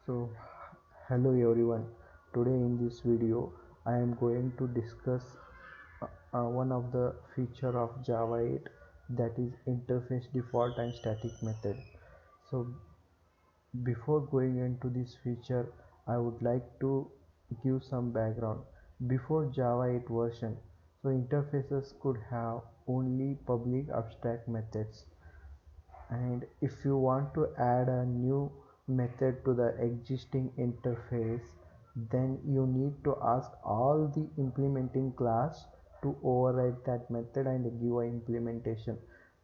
So, hello everyone. Today in this video, I am going to discuss one of the feature of Java 8, that is interface default and static method. So, before going into this feature, I would like to give some background. Before Java 8 version, so interfaces could have only public abstract methods, and if you want to add a new method to the existing interface, then you need to ask all the implementing class to override that method and give a implementation.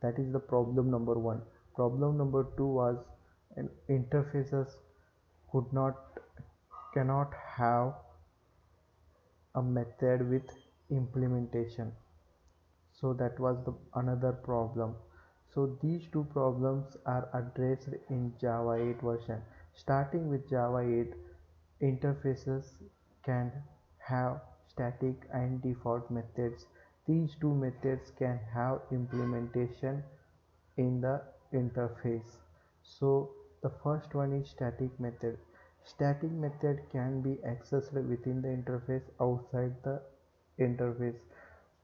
That is the problem number one. Problem number two was interfaces could not cannot have a method with implementation. So that was the another problem. So these two problems are addressed in Java 8 version. Starting with Java 8, interfaces can have static and default methods. These two methods can have implementation in the interface. So the first one is static method. Static method can be accessed within the interface, outside the interface.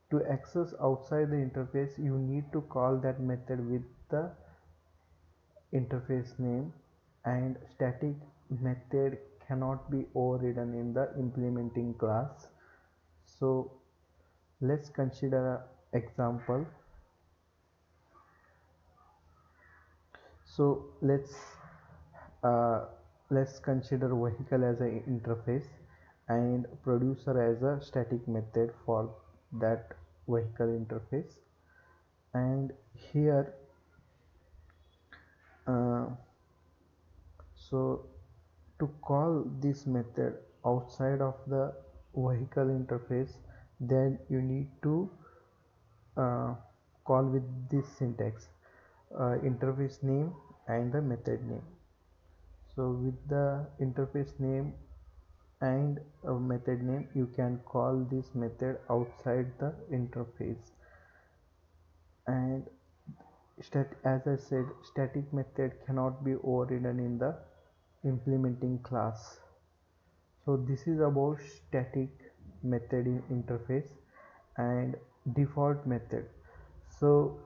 To access outside the interface, you need to call that method with the interface name, and static method cannot be overridden in the implementing class. So let's consider an example. So uh, let's consider vehicle as an interface and producer as a static method for that vehicle interface. And here uh, so to call this method outside of the vehicle interface, then you need to uh, call with this syntax, interface name and the method name. So with the interface name and method name, you can call this method outside the interface. And as I said, static method cannot be overridden in the implementing class. So this is about static method in interface. And default method. So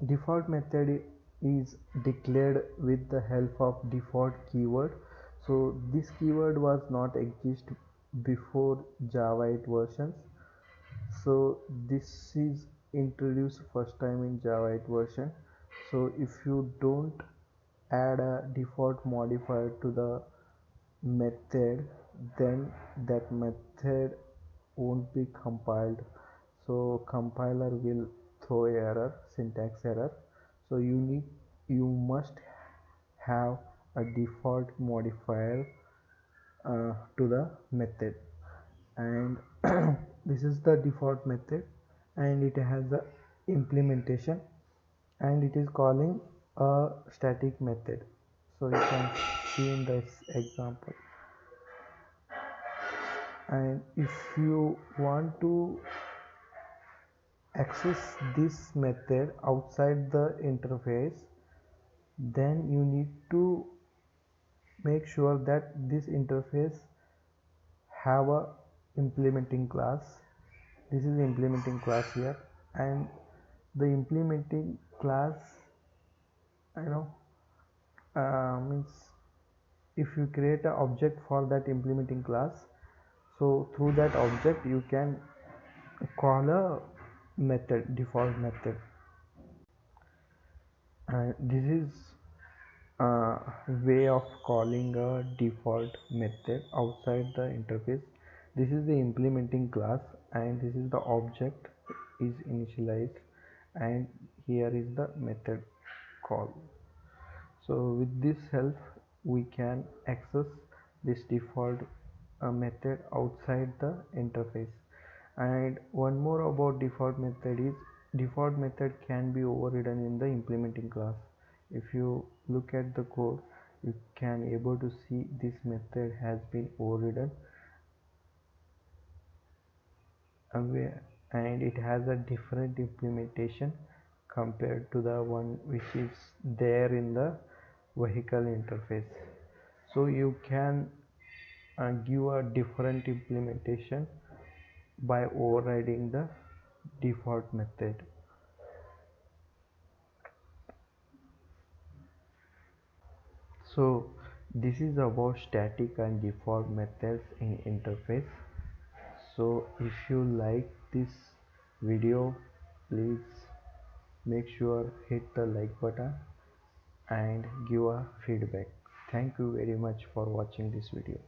default method is declared with the help of default keyword. So this keyword was not exist before Java 8 versions. So this is introduced first time in Java 8 version. So if you don't add a default modifier to the method, then that method won't be compiled. So compiler will throw error, syntax error. So you must have a default modifier to the method. And this is the default method, and it has the implementation, and it is calling a static method. So you can see in this example. And if you want to access this method outside the interface, then you need to make sure that this interface have a implementing class. This is the implementing class here, and the implementing class, you know means if you create an object for that implementing class, so through that object you can call a method, default method. And this is a way of calling a default method outside the interface. This is the implementing class, and this is the object is initialized, and here is the method call. So with this help, we can access this default method outside the interface. And one more about default method is, default method can be overridden in the implementing class. If you look at the code, you can able to see this method has been overridden away, and it has a different implementation compared to the one which is there in the vehicle interface. So you can give a different implementation by overriding the default method. So this is about static and default methods in interface. So if you like this video, please make sure hit the like button and give a feedback. Thank you very much for watching this video.